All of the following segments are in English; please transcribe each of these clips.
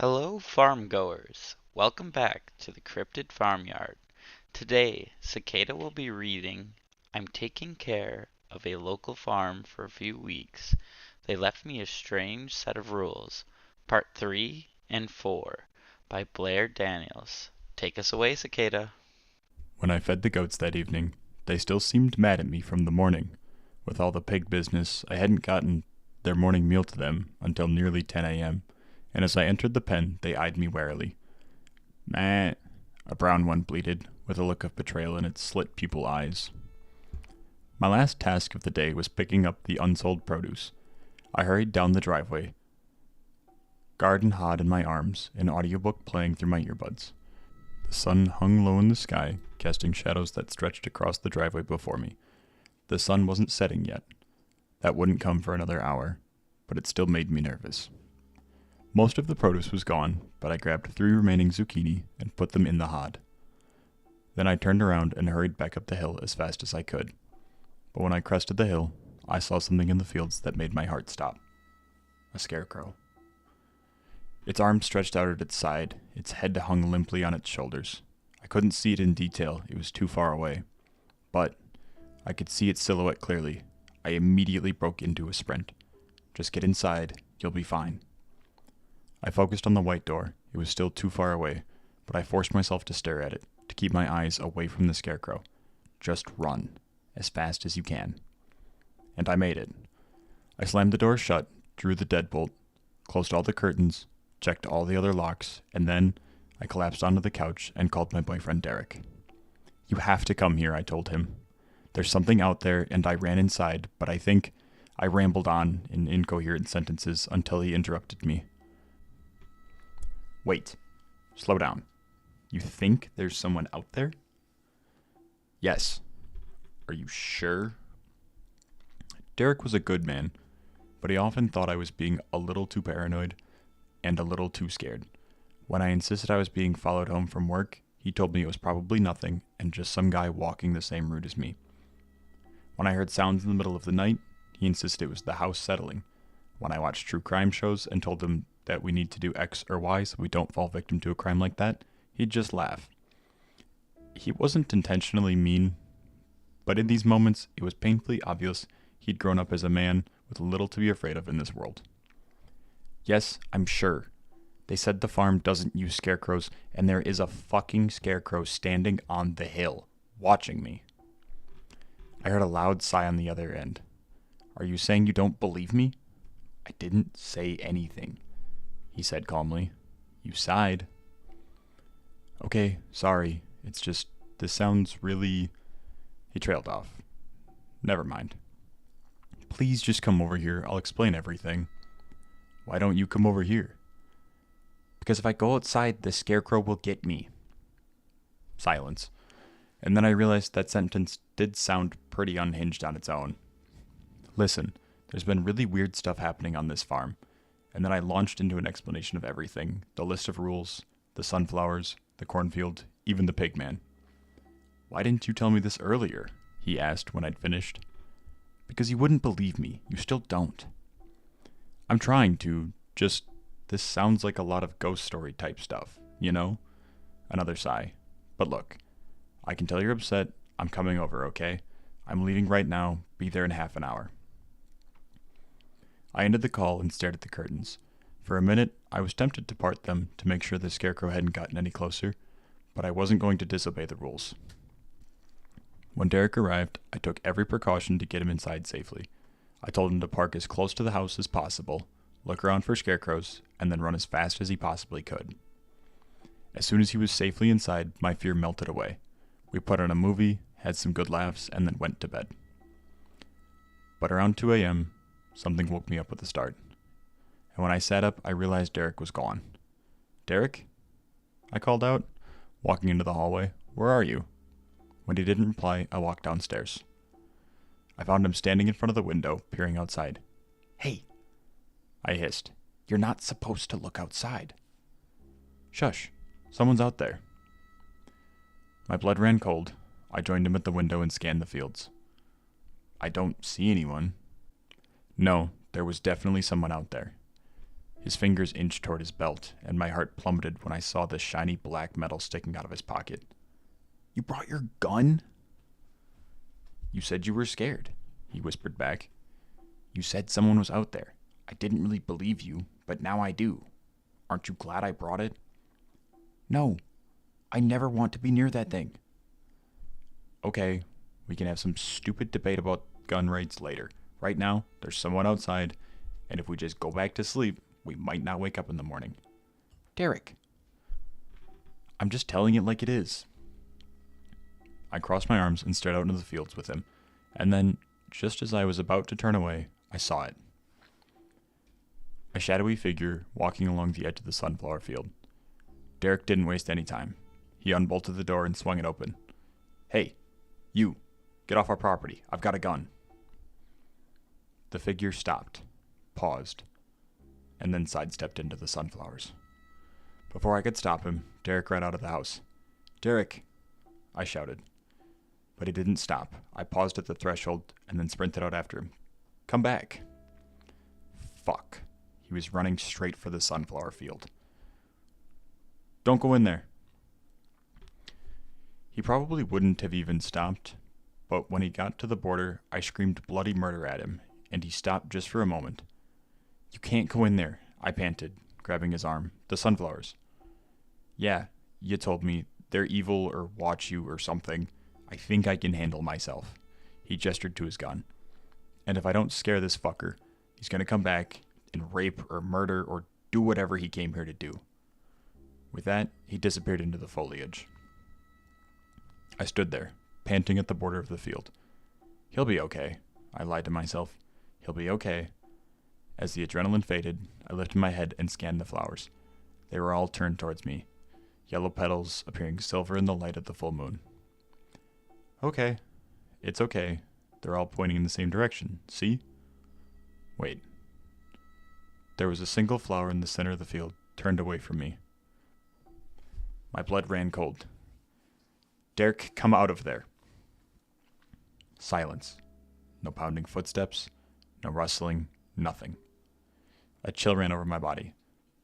Hello, farm goers. Welcome back to the Cryptid Farmyard. Today, Cicada will be reading I'm Taking Care of a Local Farm for a Few Weeks. They Left Me a Strange Set of Rules, Part 3 and 4 by BlairDaniels. Take us away, Cicada. When I fed the goats that evening, they still seemed mad at me from the morning. With all the pig business, I hadn't gotten their morning meal to them until nearly 10 a.m., and as I entered the pen, they eyed me warily. "Meh," a brown one bleated, with a look of betrayal in its slit-pupil eyes. My last task of the day was picking up the unsold produce. I hurried down the driveway, garden hod in my arms, an audiobook playing through my earbuds. The sun hung low in the sky, casting shadows that stretched across the driveway before me. The sun wasn't setting yet. That wouldn't come for another hour, but it still made me nervous. Most of the produce was gone, but I grabbed 3 remaining zucchini and put them in the hod. Then I turned around and hurried back up the hill as fast as I could. But when I crested the hill, I saw something in the fields that made my heart stop. A scarecrow. Its arms stretched out at its side, its head hung limply on its shoulders. I couldn't see it in detail, it was too far away. But I could see its silhouette clearly. I immediately broke into a sprint. "Just get inside, you'll be fine." I focused on the white door. It was still too far away, but I forced myself to stare at it, to keep my eyes away from the scarecrow. Just run, as fast as you can. And I made it. I slammed the door shut, drew the deadbolt, closed all the curtains, checked all the other locks, and then I collapsed onto the couch and called my boyfriend Derek. "You have to come here," I told him. "There's something out there," and I ran inside, but I think I rambled on in incoherent sentences until he interrupted me. "Wait. Slow down. You think there's someone out there?" "Yes." "Are you sure?" Derek was a good man, but he often thought I was being a little too paranoid and a little too scared. When I insisted I was being followed home from work, he told me it was probably nothing and just some guy walking the same route as me. When I heard sounds in the middle of the night, he insisted it was the house settling. When I watched true crime shows and told him that we need to do X or Y so we don't fall victim to a crime like that, he'd just laugh. He wasn't intentionally mean, but in these moments, it was painfully obvious he'd grown up as a man with little to be afraid of in this world. "Yes, I'm sure. They said the farm doesn't use scarecrows, and there is a fucking scarecrow standing on the hill, watching me." I heard a loud sigh on the other end. "Are you saying you don't believe me?" "I didn't say anything," he said calmly. "You sighed." "Okay, sorry. It's just, this sounds really..." He trailed off. "Never mind. Please just come over here. I'll explain everything." "Why don't you come over here?" "Because if I go outside, the scarecrow will get me." Silence. And then I realized that sentence did sound pretty unhinged on its own. "Listen, there's been really weird stuff happening on this farm." And then I launched into an explanation of everything, the list of rules, the sunflowers, the cornfield, even the pig man. "Why didn't you tell me this earlier?" he asked when I'd finished. "Because you wouldn't believe me. You still don't." "I'm trying to, just, this sounds like a lot of ghost story type stuff, you know?" Another sigh. "But look, I can tell you're upset. I'm coming over, okay? I'm leaving right now. Be there in half an hour." I ended the call and stared at the curtains. For a minute, I was tempted to part them to make sure the scarecrow hadn't gotten any closer, but I wasn't going to disobey the rules. When Derek arrived, I took every precaution to get him inside safely. I told him to park as close to the house as possible, look around for scarecrows, and then run as fast as he possibly could. As soon as he was safely inside, my fear melted away. We put on a movie, had some good laughs, and then went to bed. But around 2 a.m., something woke me up with a start. And when I sat up, I realized Derek was gone. "Derek?" I called out, walking into the hallway. "Where are you?" When he didn't reply, I walked downstairs. I found him standing in front of the window, peering outside. "Hey!" I hissed. "You're not supposed to look outside." "Shush. Someone's out there." My blood ran cold. I joined him at the window and scanned the fields. "I don't see anyone." No, there was definitely someone out there. His fingers inched toward his belt, and my heart plummeted when I saw the shiny black metal sticking out of his pocket. "You brought your gun?" "You said you were scared," he whispered back. "You said someone was out there. I didn't really believe you, but now I do. Aren't you glad I brought it?" "No. I never want to be near that thing." "Okay, we can have some stupid debate about gun rights later. Right now, there's someone outside, and if we just go back to sleep, we might not wake up in the morning." "Derek." "I'm just telling it like it is." I crossed my arms and stared out into the fields with him, and then, just as I was about to turn away, I saw it. A shadowy figure walking along the edge of the sunflower field. Derek didn't waste any time. He unbolted the door and swung it open. "Hey, you, get off our property. I've got a gun." The figure stopped, paused, and then sidestepped into the sunflowers. Before I could stop him, Derek ran out of the house. "Derek!" I shouted. But he didn't stop. I paused at the threshold and then sprinted out after him. "Come back." Fuck. He was running straight for the sunflower field. "Don't go in there." He probably wouldn't have even stopped, but when he got to the border, I screamed bloody murder at him, and he stopped just for a moment. "You can't go in there," I panted, grabbing his arm. "The sunflowers." "Yeah, you told me. They're evil or watch you or something. I think I can handle myself." He gestured to his gun. "And if I don't scare this fucker, he's gonna come back and rape or murder or do whatever he came here to do." With that, he disappeared into the foliage. I stood there, panting at the border of the field. "He'll be okay," I lied to myself. "He'll be okay." As the adrenaline faded, I lifted my head and scanned the flowers. They were all turned towards me, yellow petals appearing silver in the light of the full moon. "Okay. It's okay. They're all pointing in the same direction. See?" Wait. There was a single flower in the center of the field, turned away from me. My blood ran cold. "Derek, come out of there." Silence. No pounding footsteps, no rustling, nothing. A chill ran over my body.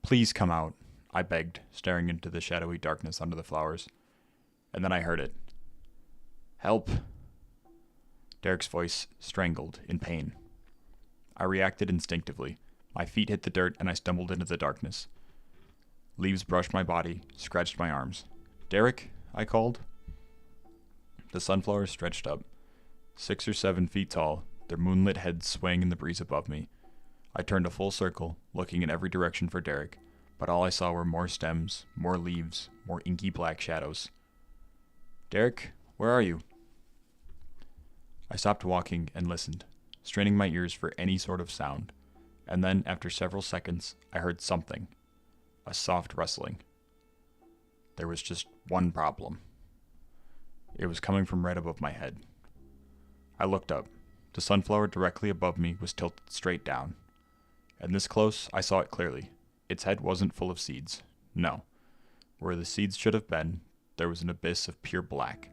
"Please come out," I begged, staring into the shadowy darkness under the flowers. And then I heard it. "Help." Derek's voice strangled in pain. I reacted instinctively. My feet hit the dirt and I stumbled into the darkness. Leaves brushed my body, scratched my arms. "Derek," I called. The sunflowers stretched up, 6 or 7 feet tall, their moonlit heads swaying in the breeze above me. I turned a full circle, looking in every direction for Derek, but all I saw were more stems, more leaves, more inky black shadows. "Derek, where are you?" I stopped walking and listened, straining my ears for any sort of sound, and then, after several seconds, I heard something. A soft rustling. There was just one problem. It was coming from right above my head. I looked up. The sunflower directly above me was tilted straight down. And this close, I saw it clearly. Its head wasn't full of seeds. No. Where the seeds should have been, there was an abyss of pure black.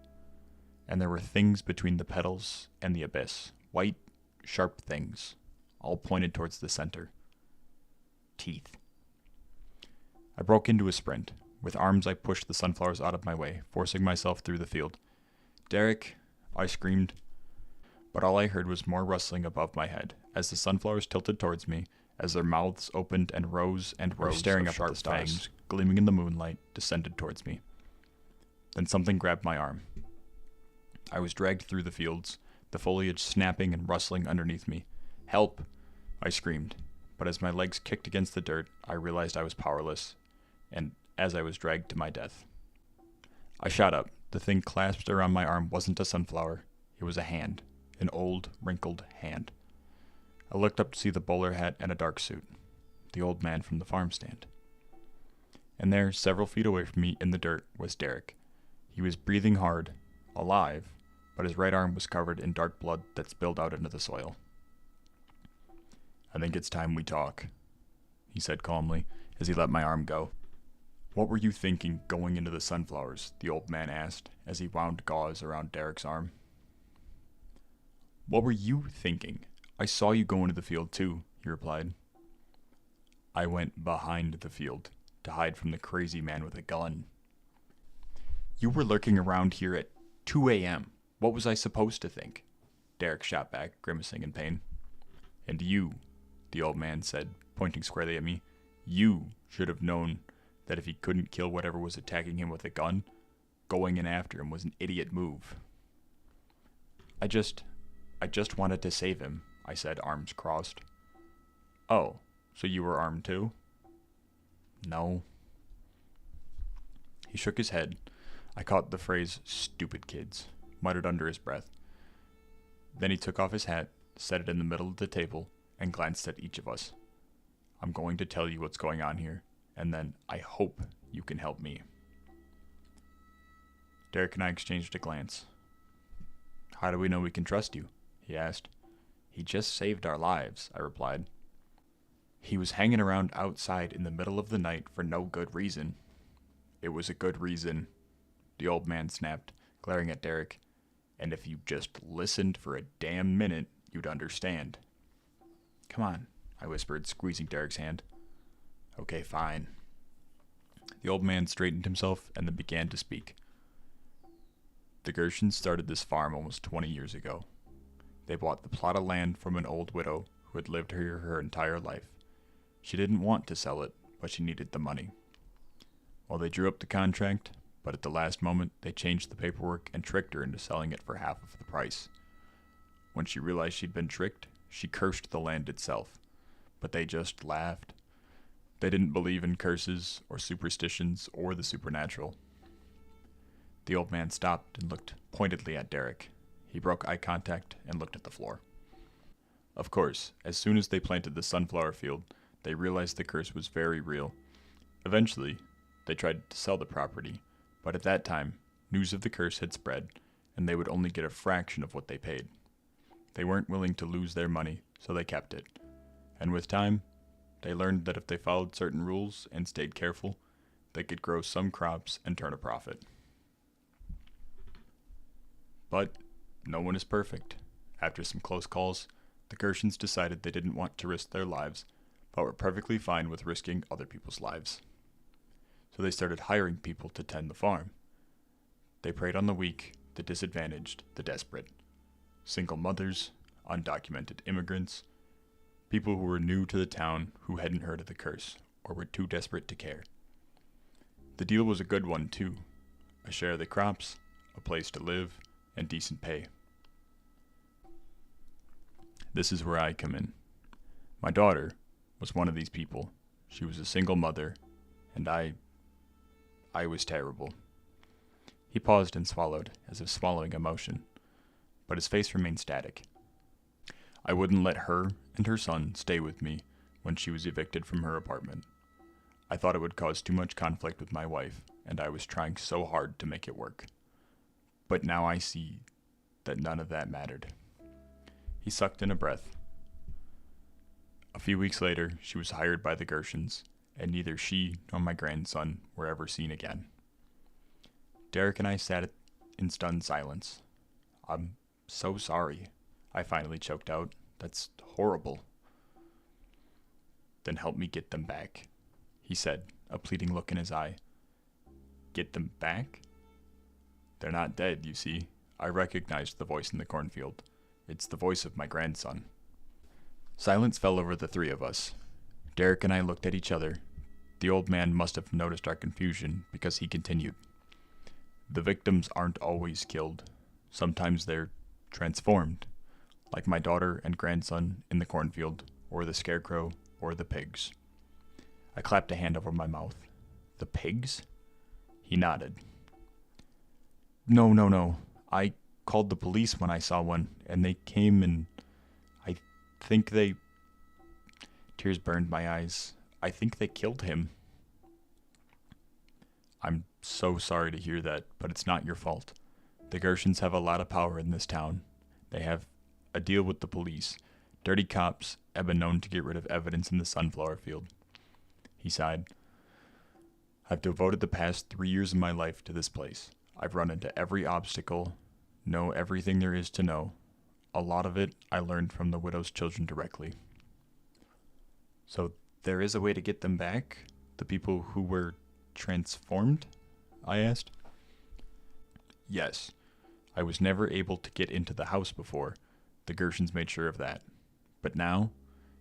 And there were things between the petals and the abyss. White, sharp things, all pointed towards the center. Teeth. I broke into a sprint. With arms, I pushed the sunflowers out of my way, forcing myself through the field. "Derek," I screamed. But all I heard was more rustling above my head, as the sunflowers tilted towards me, as their mouths opened and rows staring up at the stars, fangs, gleaming in the moonlight, descended towards me. Then something grabbed my arm. I was dragged through the fields, the foliage snapping and rustling underneath me. "Help!" I screamed, but as my legs kicked against the dirt, I realized I was powerless, and as I was dragged to my death. I shot up. The thing clasped around my arm wasn't a sunflower. It was a hand. An old, wrinkled hand. I looked up to see the bowler hat and a dark suit. The old man from the farm stand. And there, several feet away from me in the dirt, was Derek. He was breathing hard, alive, but his right arm was covered in dark blood that spilled out into the soil. "I think it's time we talk," he said calmly, as he let my arm go. "What were you thinking going into the sunflowers?" the old man asked, as he wound gauze around Derek's arm. "What were you thinking? I saw you go into the field too," he replied. I went behind the field to hide from the crazy man with a gun. You were lurking around here at 2 a.m. What was I supposed to think? Derek shot back, grimacing in pain. And you, the old man said, pointing squarely at me, you should have known that if he couldn't kill whatever was attacking him with a gun, going in after him was an idiot move. I just wanted to save him, I said, arms crossed. Oh, so you were armed too? No. He shook his head. I caught the phrase, stupid kids, muttered under his breath. Then he took off his hat, set it in the middle of the table, and glanced at each of us. I'm going to tell you what's going on here, and then I hope you can help me. Derek and I exchanged a glance. How do we know we can trust you? He asked. He just saved our lives, I replied. He was hanging around outside in the middle of the night for no good reason. It was a good reason, the old man snapped, glaring at Derek. And if you just listened for a damn minute, you'd understand. Come on, I whispered, squeezing Derek's hand. Okay, fine. The old man straightened himself and then began to speak. The Gershons started this farm almost 20 years ago. They bought the plot of land from an old widow who had lived here her entire life. She didn't want to sell it, but she needed the money. Well, they drew up the contract, but at the last moment, they changed the paperwork and tricked her into selling it for half of the price. When she realized she'd been tricked, she cursed the land itself, but they just laughed. They didn't believe in curses or superstitions or the supernatural. The old man stopped and looked pointedly at Derek. He broke eye contact and looked at the floor. Of course, as soon as they planted the sunflower field, they realized the curse was very real. Eventually, they tried to sell the property, but at that time, news of the curse had spread, and they would only get a fraction of what they paid. They weren't willing to lose their money, so they kept it. And with time, they learned that if they followed certain rules and stayed careful, they could grow some crops and turn a profit. But no one is perfect. After some close calls, the Gershons decided they didn't want to risk their lives, but were perfectly fine with risking other people's lives. So they started hiring people to tend the farm. They preyed on the weak, the disadvantaged, the desperate. Single mothers, undocumented immigrants, people who were new to the town who hadn't heard of the curse or were too desperate to care. The deal was a good one, too. A share of the crops, a place to live, and decent pay. This is where I come in. My daughter was one of these people. She was a single mother, and I was terrible. He paused and swallowed, as if swallowing emotion, but his face remained static. I wouldn't let her and her son stay with me when she was evicted from her apartment. I thought it would cause too much conflict with my wife, and I was trying so hard to make it work. But now I see that none of that mattered. He sucked in a breath. A few weeks later, she was hired by the Gershons, and neither she nor my grandson were ever seen again. Derek and I sat in stunned silence. I'm so sorry, I finally choked out. That's horrible. Then help me get them back, he said, a pleading look in his eye. Get them back? They're not dead, you see. I recognized the voice in the cornfield. It's the voice of my grandson. Silence fell over the three of us. Derek and I looked at each other. The old man must have noticed our confusion because he continued. The victims aren't always killed. Sometimes they're transformed, like my daughter and grandson in the cornfield, or the scarecrow, or the pigs. I clapped a hand over my mouth. The pigs? He nodded. No. I called the police when I saw one, and they came and I think they... Tears burned my eyes. I think they killed him. I'm so sorry to hear that, but it's not your fault. The Gershons have a lot of power in this town. They have a deal with the police. Dirty cops have been known to get rid of evidence in the sunflower field. He sighed. I've devoted the past 3 years of my life to this place. I've run into every obstacle, know everything there is to know. A lot of it I learned from the widow's children directly. So There is a way to get them back? The people who were transformed? I asked. Yes. I was never able to get into the house before. The Gershons made sure of that. But now,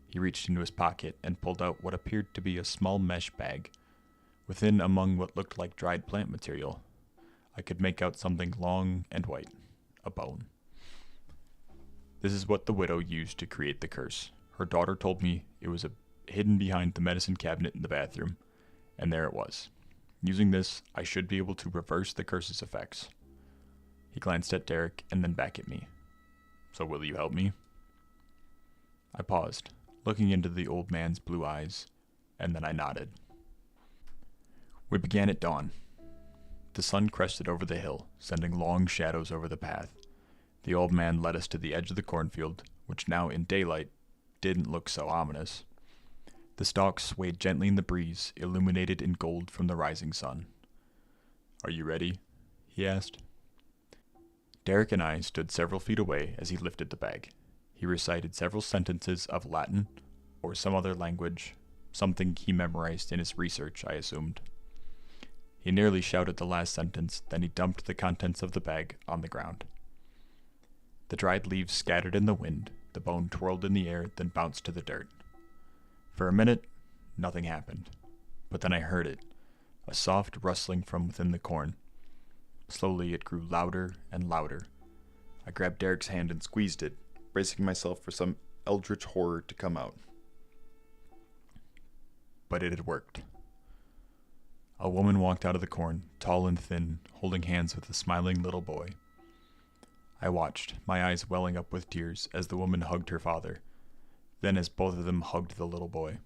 he reached into his pocket and pulled out what appeared to be a small mesh bag. Within, among what looked like dried plant material, I could make out something long and white. A bone. This is what the widow used to create the curse. Her daughter told me it was hidden behind the medicine cabinet in the bathroom, and there it was. Using this, I should be able to reverse the curse's effects. He glanced at Derek and then back at me. So will you help me? I paused, looking into the old man's blue eyes, and then I nodded. We began at dawn. The sun crested over the hill, sending long shadows over the path. The old man led us to the edge of the cornfield, which now in daylight didn't look so ominous. The stalks swayed gently in the breeze, illuminated in gold from the rising sun. Are you ready? He asked. Derek and I stood several feet away as he lifted the bag. He recited several sentences of Latin or some other language, something he memorized in his research, I assumed. He nearly shouted the last sentence, then he dumped the contents of the bag on the ground. The dried leaves scattered in the wind, the bone twirled in the air, then bounced to the dirt. For a minute, nothing happened. But then I heard it, a soft rustling from within the corn. Slowly it grew louder and louder. I grabbed Derek's hand and squeezed it, bracing myself for some eldritch horror to come out. But it had worked. A woman walked out of the corn, tall and thin, holding hands with a smiling little boy. I watched, my eyes welling up with tears, as the woman hugged her father, then as both of them hugged the little boy.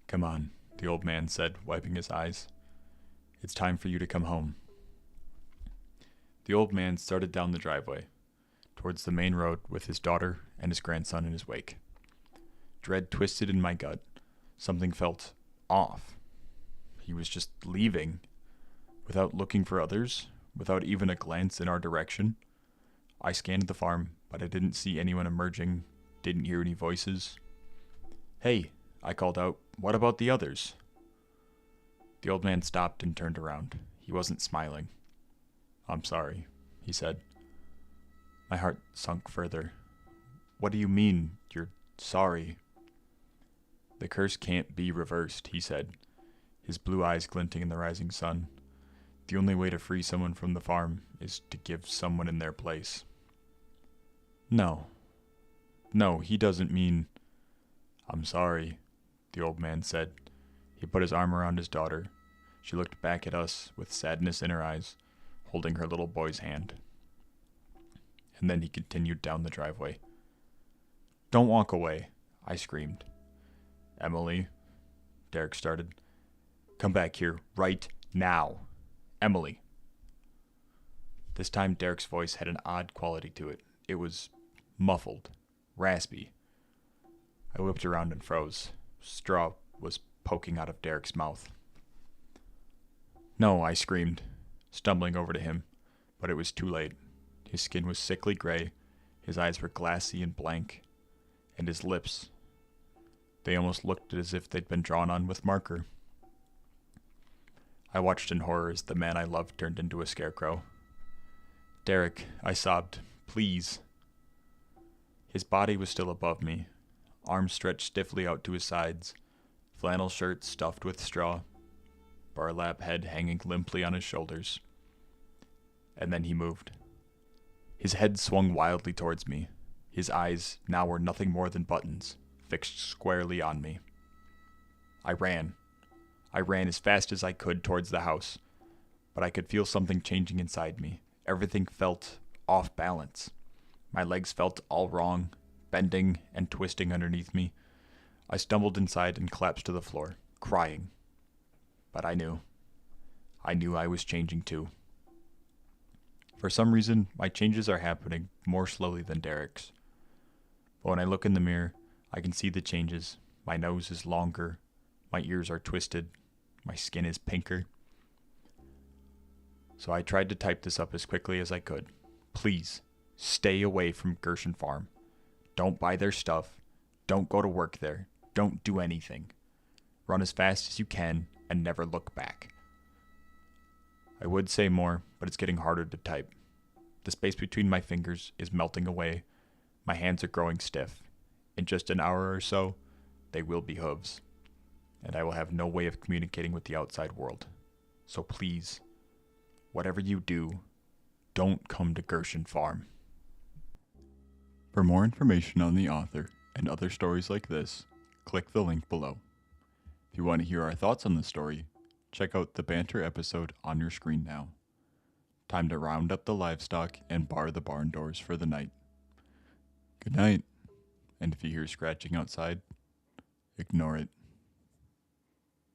Come on, the old man said, wiping his eyes. It's time for you to come home. The old man started down the driveway, towards the main road with his daughter and his grandson in his wake. Dread twisted in my gut. Something felt off. He was just leaving, without looking for others, without even a glance in our direction. I scanned the farm, but I didn't see anyone emerging, didn't hear any voices. Hey, I called out, what about the others? The old man stopped and turned around. He wasn't smiling. I'm sorry, he said. My heart sunk further. What do you mean, you're sorry? The curse can't be reversed, he said, his blue eyes glinting in the rising sun. The only way to free someone from the farm is to give someone in their place. No, he doesn't mean... I'm sorry, the old man said. He put his arm around his daughter. She looked back at us with sadness in her eyes, holding her little boy's hand. And then he continued down the driveway. Don't walk away, I screamed. Emily, Derek started. Come back here right now. Emily. This time Derek's voice had an odd quality to it. It was muffled, raspy. I whipped around and froze. Straw was poking out of Derek's mouth. No, I screamed, stumbling over to him, but it was too late. His skin was sickly gray, his eyes were glassy and blank, and his lips, they almost looked as if they'd been drawn on with marker. I watched in horror as the man I loved turned into a scarecrow. Derek, I sobbed, please. His body was still above me, arms stretched stiffly out to his sides, flannel shirt stuffed with straw, burlap head hanging limply on his shoulders. And then he moved. His head swung wildly towards me. His eyes now were nothing more than buttons, fixed squarely on me. I ran as fast as I could towards the house, but I could feel something changing inside me. Everything felt off balance. My legs felt all wrong, bending and twisting underneath me. I stumbled inside and collapsed to the floor, crying. But I knew I was changing too. For some reason, my changes are happening more slowly than Derek's. But when I look in the mirror, I can see the changes. My nose is longer, my ears are twisted, my skin is pinker. So I tried to type this up as quickly as I could. Please, stay away from Gershon Farm. Don't buy their stuff. Don't go to work there. Don't do anything. Run as fast as you can and never look back. I would say more, but it's getting harder to type. The space between my fingers is melting away. My hands are growing stiff. In just an hour or so, they will be hooves. And I will have no way of communicating with the outside world. So please, whatever you do, don't come to Gershon Farm. For more information on the author and other stories like this, click the link below. If you want to hear our thoughts on the story, check out the banter episode on your screen now. Time to round up the livestock and bar the barn doors for the night. Good night, and if you hear scratching outside, ignore it.